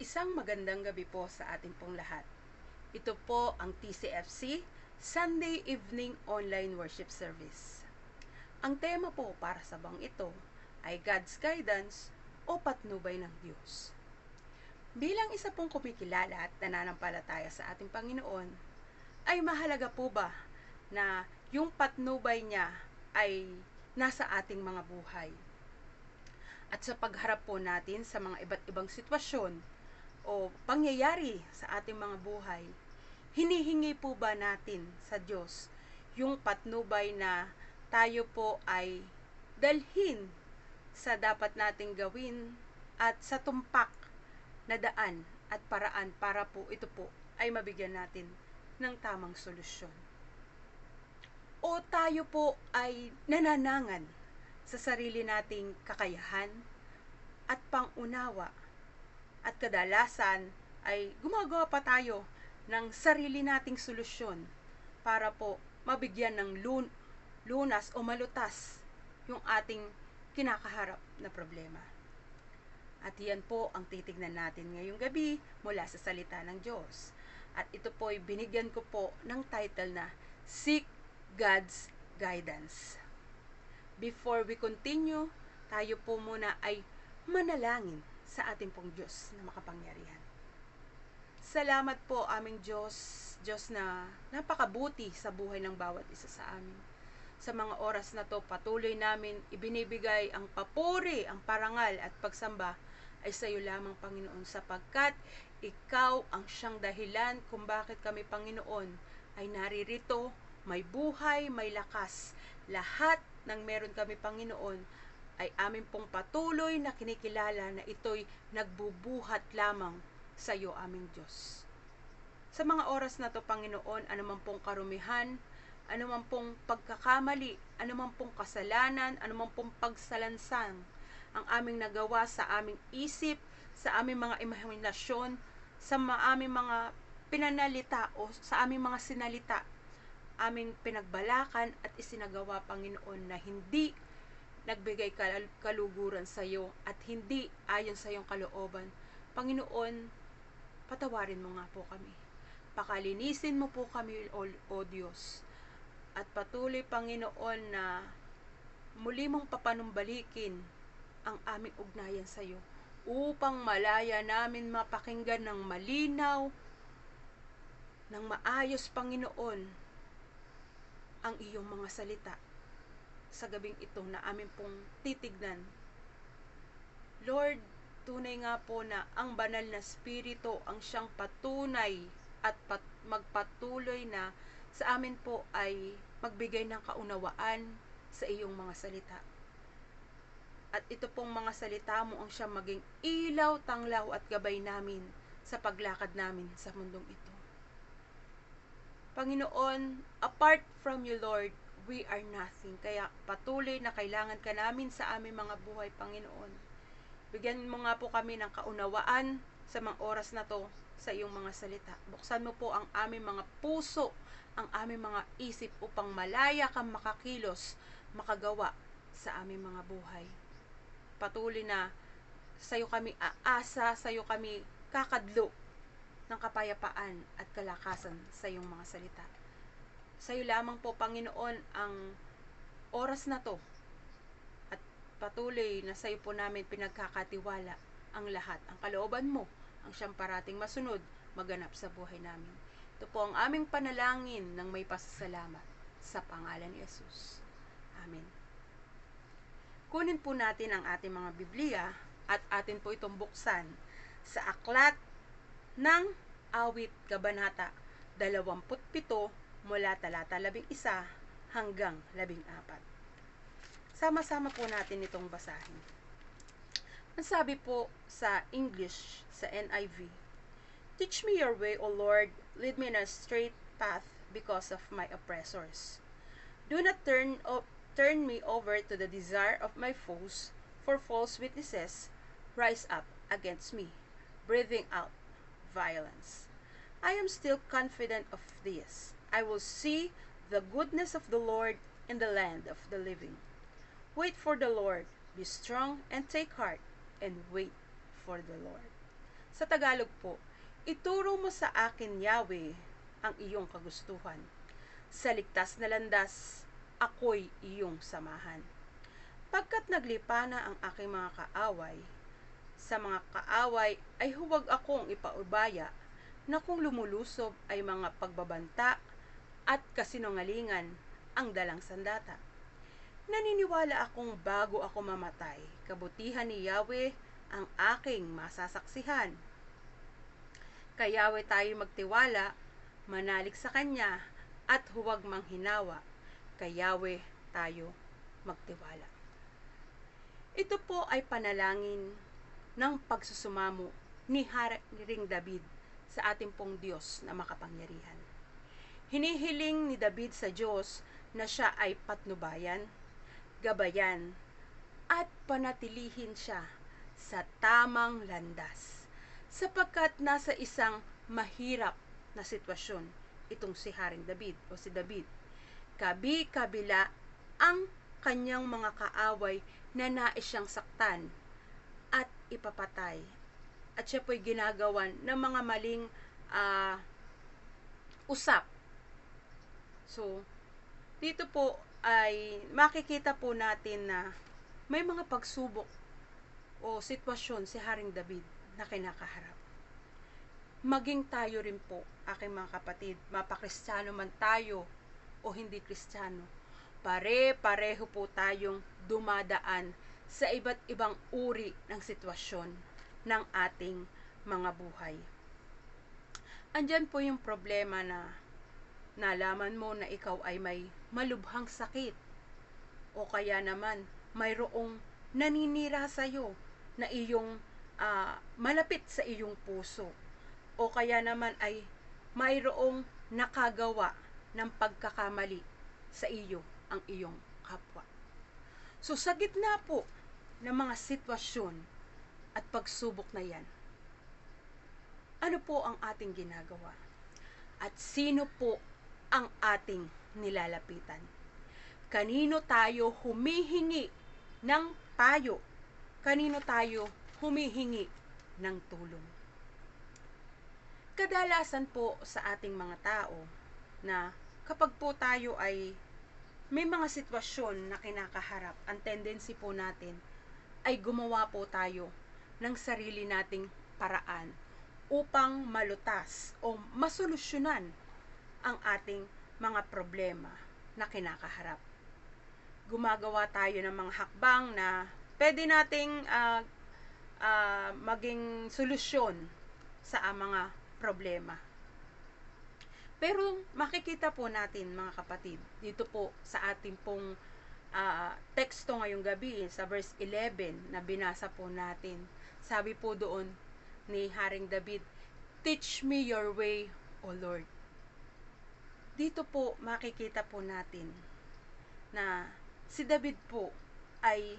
Isang magandang gabi po sa ating pong lahat. Ito po ang TCFC Sunday Evening Online Worship Service. Ang tema po para sa bang ito ay God's Guidance o Patnubay ng Diyos. Bilang isa pong kumikilala at nananampalataya sa ating Panginoon, ay mahalaga po ba na yung patnubay niya ay nasa ating mga buhay? At sa pagharap po natin sa mga iba't ibang sitwasyon o pangyayari sa ating mga buhay, hinihingi po ba natin sa Diyos yung patnubay na tayo po ay dalhin sa dapat nating gawin at sa tumpak na daan at paraan para po ito po ay mabigyan natin ng tamang solusyon? O tayo po ay nananangan sa sarili nating kakayahan at pangunawa at kadalasan ay gumagawa pa tayo ng sarili nating solusyon para po mabigyan ng lunas o malutas yung ating kinakaharap na problema. At yan po ang titignan natin ngayong gabi mula sa salita ng Diyos. At ito po ay binigyan ko po ng title na Seek God's Guidance. Before we continue, tayo po muna ay manalangin sa ating pong Diyos na makapangyarihan. Salamat po aming Diyos, Diyos na napakabuti sa buhay ng bawat isa sa amin. Sa mga oras na to, patuloy namin ibinibigay ang papuri, ang parangal at pagsamba ay sa iyo lamang, Panginoon, sapagkat ikaw ang siyang dahilan kung bakit kami, Panginoon, ay naririto, may buhay, may lakas. Lahat ng meron kami, Panginoon, ay amin pong patuloy na kinikilala na ito'y nagbubuhat lamang sa iyo, aming Diyos. Sa mga oras na to, Panginoon, anuman pong karumihan, anuman pong pagkakamali, anuman pong kasalanan, anuman pong pagsalansang ang aming nagawa sa aming isip, sa aming mga imahinasyon, sa aming mga pinanalita o sa aming mga sinalita, aming pinagbalakan at isinagawa, Panginoon, na hindi nagbigay kaluguran sa iyo at hindi ayon sa iyong kalooban. Panginoon, patawarin mo nga po kami. Pakalinisin mo po kami, O Diyos. At patuloy, Panginoon, na muli mong papanumbalikin ang aming ugnayan sa iyo upang malaya namin mapakinggan ng malinaw, ng maayos, Panginoon, ang iyong mga salita sa gabing ito na amin pong titignan. Lord, tunay nga po na ang banal na spirito ang siyang patunay at magpatuloy na sa amin po ay magbigay ng kaunawaan sa iyong mga salita. At ito pong mga salita mo ang siyang maging ilaw, tanglaw at gabay namin sa paglakad namin sa mundong ito. Panginoon, apart from you, Lord, we are nothing. Kaya patuloy na kailangan ka namin sa aming mga buhay, Panginoon. Bigyan mo nga po kami ng kaunawaan sa mga oras na to sa iyong mga salita. Buksan mo po ang aming mga puso, ang aming mga isip upang malaya kang makakilos, makagawa sa aming mga buhay. Patuloy na sa iyo kami aasa, sa iyo kami kakadlo ng kapayapaan at kalakasan sa iyong mga salita. Sa iyo lamang po, Panginoon, ang oras na to at patuloy na sa iyo po namin pinagkakatiwala ang lahat. Ang kalooban mo, ang siyang parating masunod, maganap sa buhay namin. Ito po ang aming panalangin ng may pasasalamat sa pangalan ni Jesus. Amen. Kunin po natin ang ating mga Biblia at atin po itong buksan sa aklat ng Awit, Kabanata 27 mula talata 11 hanggang 14. Sama-sama po natin itong basahin. Ang sabi po sa English, sa NIV, Teach me your way, O Lord, lead me in a straight path because of my oppressors. Do not turn me over to the desire of my foes, for false witnesses rise up against me, breathing out violence. I am still confident of this. I will see the goodness of the Lord in the land of the living. Wait for the Lord, be strong and take heart, and wait for the Lord. Sa Tagalog po, ituro mo sa akin, Yahweh, ang iyong kagustuhan. Sa ligtas na landas, ako'y iyong samahan. Pagkat naglipa na ang aking mga kaaway, sa mga kaaway ay huwag akong ipaubaya, na kung lumulusob ay mga pagbabanta at kasinungalingan ang dalang sandata. Naniniwala akong bago ako mamatay, kabutihan ni Yahweh ang aking masasaksihan. Kay Yahweh tayo magtiwala, manalig sa Kanya, at huwag manghinawa. Kay Yahweh tayo magtiwala. Ito po ay panalangin ng pagsusumamo ni Haring David sa ating pong Diyos na makapangyarihan. Hinihiling ni David sa Diyos na siya ay patnubayan, gabayan, at panatilihin siya sa tamang landas, sapagkat nasa isang mahirap na sitwasyon itong si Haring David o si David. Kabi-kabila ang kanyang mga kaaway na nais siyang saktan at ipapatay. At siya po'y ginagawan ng mga maling usap. So, dito po ay makikita po natin na may mga pagsubok o sitwasyon si Haring David na kinakaharap. Maging tayo rin po, aking mga kapatid, mapakristyano man tayo o hindi kristyano, pare-pareho po tayong dumadaan sa iba't ibang uri ng sitwasyon ng ating mga buhay. Andyan po yung problema na nalaman mo na ikaw ay may malubhang sakit o kaya naman mayroong naninira sa'yo na iyong malapit sa iyong puso o kaya naman ay mayroong nakagawa ng pagkakamali sa iyo ang iyong kapwa. So sa gitna po ng mga sitwasyon at pagsubok na yan, ano po ang ating ginagawa? At sino po ang ating nilalapitan? Kanino tayo humihingi ng payo? Kanino tayo humihingi ng tulong? Kadalasan po sa ating mga tao na kapag po tayo ay may mga sitwasyon na kinakaharap, ang tendency po natin ay gumawa po tayo ng sarili nating paraan upang malutas o masolusyonan ang ating mga problema na kinakaharap. Gumagawa tayo ng mga hakbang na pwede nating maging solusyon sa mga problema. Pero makikita po natin, mga kapatid, dito po sa ating pong teksto ngayong gabi, sa verse 11 na binasa po natin, sabi po doon ni Haring David, "Teach me your way, O Lord." Dito po makikita po natin na si David po ay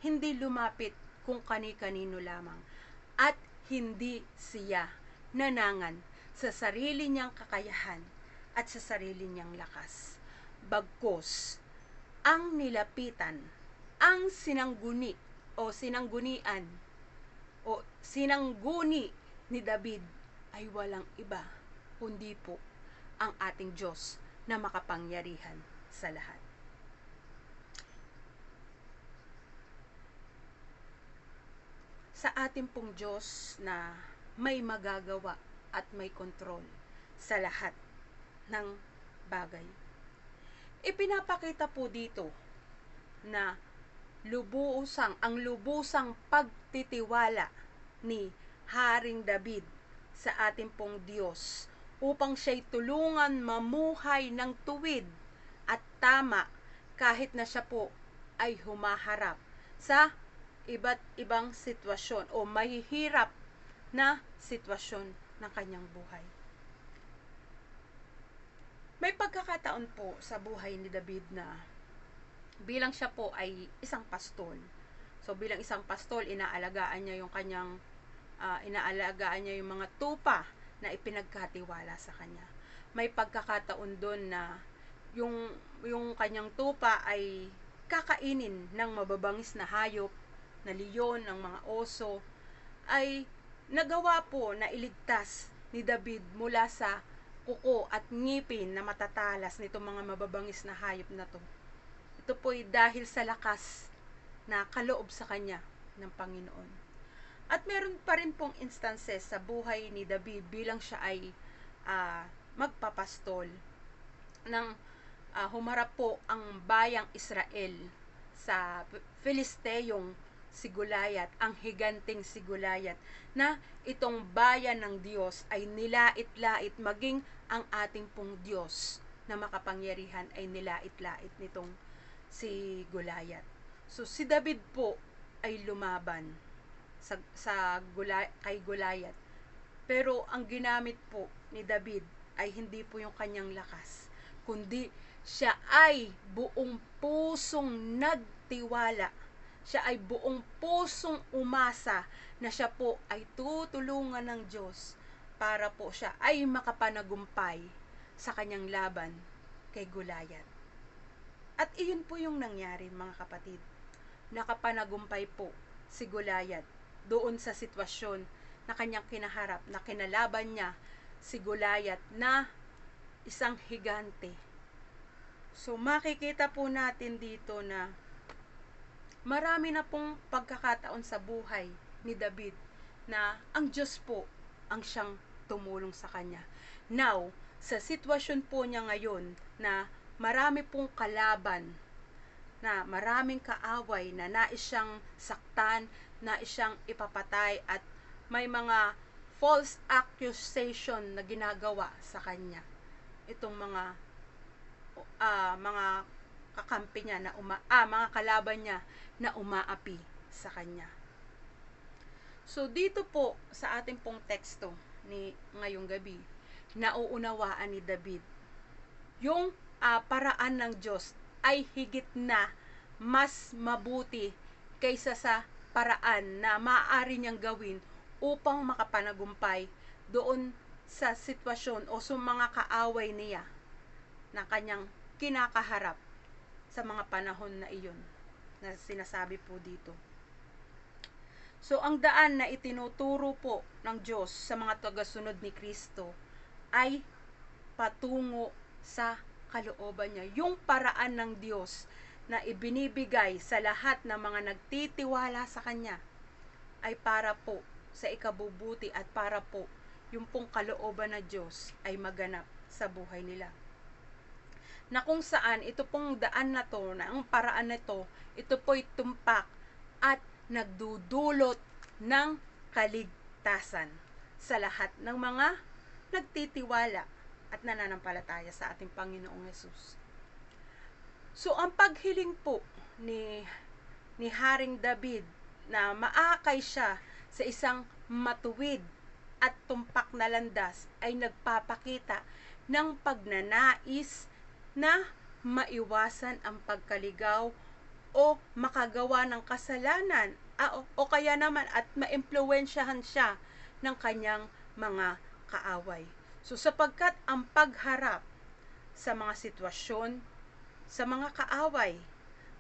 hindi lumapit kung kani-kanino lamang at hindi siya nanangan sa sarili niyang kakayahan at sa sarili niyang lakas. Bagkus, ang nilapitan, ang sinangguni o sinanggunian o sinangguni ni David ay walang iba kundi po ang ating Diyos na makapangyarihan sa lahat. Sa ating pong Diyos na may magagawa at may kontrol sa lahat ng bagay. Ipinapakita po dito na ang lubusang pagtitiwala ni Haring David sa ating pong Diyos upang siya'y tulungan mamuhay ng tuwid at tama kahit na siya po ay humaharap sa iba't ibang sitwasyon o mahihirap na sitwasyon ng kanyang buhay. May pagkakataon po sa buhay ni David na bilang siya po ay isang pastol. So bilang isang pastol, inaalagaan niya yung mga tupa na ipinagkatiwala sa kanya. May pagkakataon doon na yung kanyang tupa ay kakainin ng mababangis na hayop, na leon, ng mga oso, ay nagawa po na iligtas ni David mula sa kuko at ngipin na matatalas nitong mga mababangis na hayop na to. Ito po ay dahil sa lakas na kaloob sa kanya ng Panginoon. At meron pa rin pong instances sa buhay ni David bilang siya ay magpapastol nang humarap po ang bayang Israel sa Filisteyong si Goliath, ang higanting si Goliath, na itong bayan ng Diyos ay nilait-lait, maging ang ating pong Diyos na makapangyarihan ay nilait-lait nitong si Goliath. So si David po ay lumaban kay Goliath. Pero ang ginamit po ni David ay hindi po yung kanyang lakas, kundi siya ay buong pusong nagtiwala. Siya ay buong pusong umasa na siya po ay tutulungan ng Diyos para po siya ay makapanagumpay sa kanyang laban kay Goliath. At iyon po yung nangyari, mga kapatid. Nakapanagumpay po si Goliath doon sa sitwasyon na kanyang kinaharap, na kinalaban niya si Goliath na isang higante. So makikita po natin dito na marami na pong pagkakataon sa buhay ni David na ang Diyos po ang siyang tumulong sa kanya. Now, sa sitwasyon po niya ngayon na marami pong kalaban, na maraming kaaway, na nais siyang saktan, nais siyang ipapatay, at may mga false accusation na ginagawa sa kanya. Itong mga kakampi niya na mga kalaban niya na umaapi sa kanya. So dito po sa ating pong teksto ni ngayong gabi, nauunawaan ni David yung paraan ng Diyos ay higit na mas mabuti kaysa sa paraan na maaari niyang gawin upang makapanagumpay doon sa sitwasyon o sa mga kaaway niya na kanyang kinakaharap sa mga panahon na iyon na sinasabi po dito. So, ang daan na itinuturo po ng Diyos sa mga tagasunod ni Kristo ay patungo sa kalooban niya. Yung paraan ng Diyos na ibinibigay sa lahat ng mga nagtitiwala sa Kanya ay para po sa ikabubuti at para po yung pong kalooban na Diyos ay maganap sa buhay nila. Na kung saan ito pong daan na to, na ang paraan na to, ito po'y tumpak at nagdudulot ng kaligtasan sa lahat ng mga nagtitiwala at nananampalataya sa ating Panginoong Hesus. So, ang paghiling po ni Haring David na maakay siya sa isang matuwid at tumpak na landas ay nagpapakita ng pagnanais na maiwasan ang pagkaligaw o makagawa ng kasalanan o kaya naman at maimpluwensyahan siya ng kanyang mga kaaway. So sapagkat ang pagharap sa mga sitwasyon, sa mga kaaway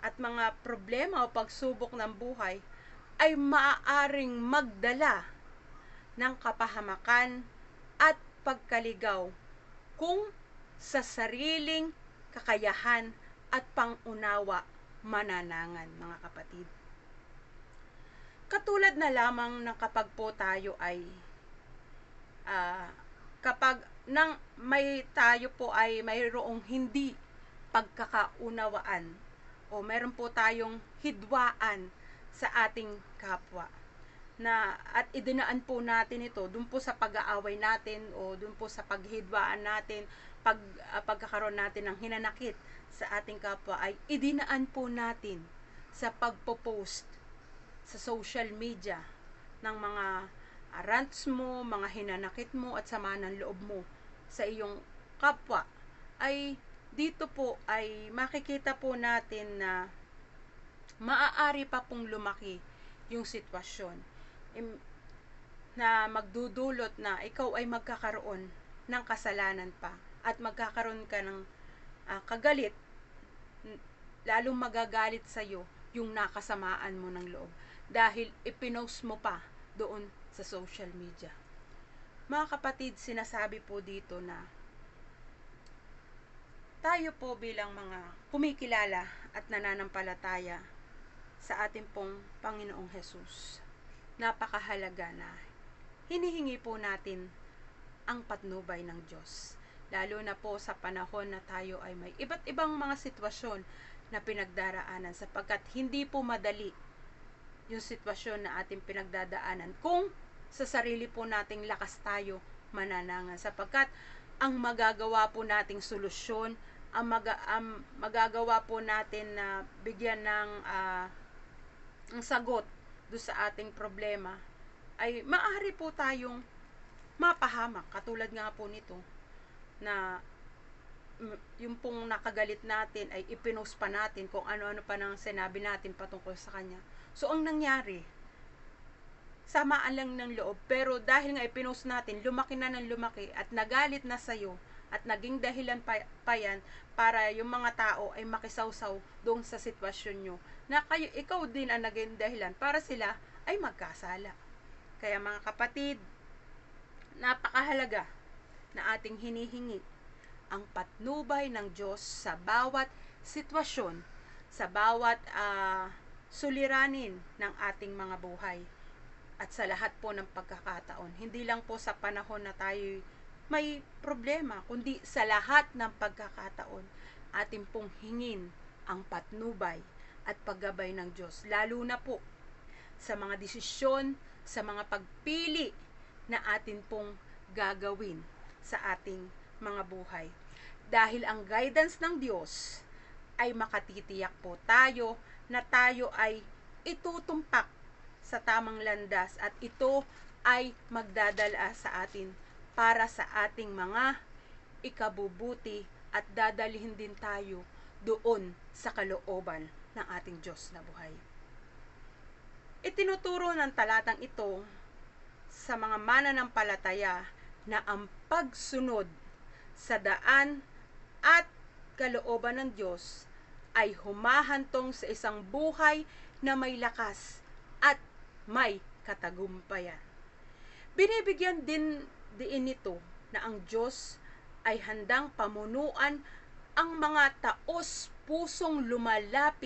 at mga problema o pagsubok ng buhay ay maaaring magdala ng kapahamakan at pagkaligaw kung sa sariling kakayahan at pangunawa mananangan, mga kapatid. Katulad na lamang ng kapag po tayo ay kapag tayo po ay mayroong hindi pagkakaunawaan o meron po tayong hidwaan sa ating kapwa at idinaan po natin ito dun po sa pag-aaway natin o dun po sa paghidwaan natin, pagkakaroon natin ng hinanakit sa ating kapwa, ay idinaan po natin sa pagpo-post sa social media ng mga rants mo, mga hinanakit mo at sama ng loob mo sa iyong kapwa. Ay dito po ay makikita po natin na maaari pa pong lumaki yung sitwasyon na magdudulot na ikaw ay magkakaroon ng kasalanan pa at magkakaroon ka ng kagalit, lalong magagalit sa iyo yung nakasamaan mo ng loob dahil ipinost mo pa doon sa social media. Mga kapatid, sinasabi po dito na tayo po bilang mga kumikilala at nananampalataya sa ating pong Panginoong Hesus, napakahalaga na hinihingi po natin ang patnubay ng Diyos. Lalo na po sa panahon na tayo ay may iba't ibang mga sitwasyon na pinagdaraanan, sapagkat hindi po madali yung sitwasyon na ating pinagdadaanan kung sa sarili po nating lakas tayo mananangan, sapagkat ang magagawa po nating solusyon, ang magagawa po natin na bigyan ng ang sagot do sa ating problema ay maaari po tayong mapahamak. Katulad nga po nito na yung pong nakagalit natin ay ipinost pa natin kung ano-ano pa nang sinabi natin patungkol sa kanya. So ang nangyari, samaan lang ng loob, pero dahil nga ipinost natin, lumaki na ng lumaki at nagalit na sa'yo at naging dahilan pa yan para yung mga tao ay makisawsaw doon sa sitwasyon nyo na ikaw din ang naging dahilan para sila ay magkasala. Kaya mga kapatid, napakahalaga na ating hinihingi ang patnubay ng Diyos sa bawat sitwasyon, sa bawat suliranin ng ating mga buhay, at sa lahat po ng pagkakataon. Hindi lang po sa panahon na tayo may problema, kundi sa lahat ng pagkakataon, ating pong hingin ang patnubay at paggabay ng Diyos, lalo na po sa mga desisyon, sa mga pagpili na atin pong gagawin sa ating mga buhay. Dahil ang guidance ng Diyos ay makatitiyak po tayo na tayo ay itutumpak sa tamang landas, at ito ay magdadala sa atin para sa ating mga ikabubuti, at dadalhin din tayo doon sa kalooban ng ating Diyos na buhay. Itinuturo ng talatang ito sa mga mananampalataya na ang pagsunod sa daan at kalooban ng Diyos ay humahantong sa isang buhay na may lakas at may katagumpayan. Binibigyan din nito na ang Diyos ay handang pamunuan ang mga taos pusong lumalapit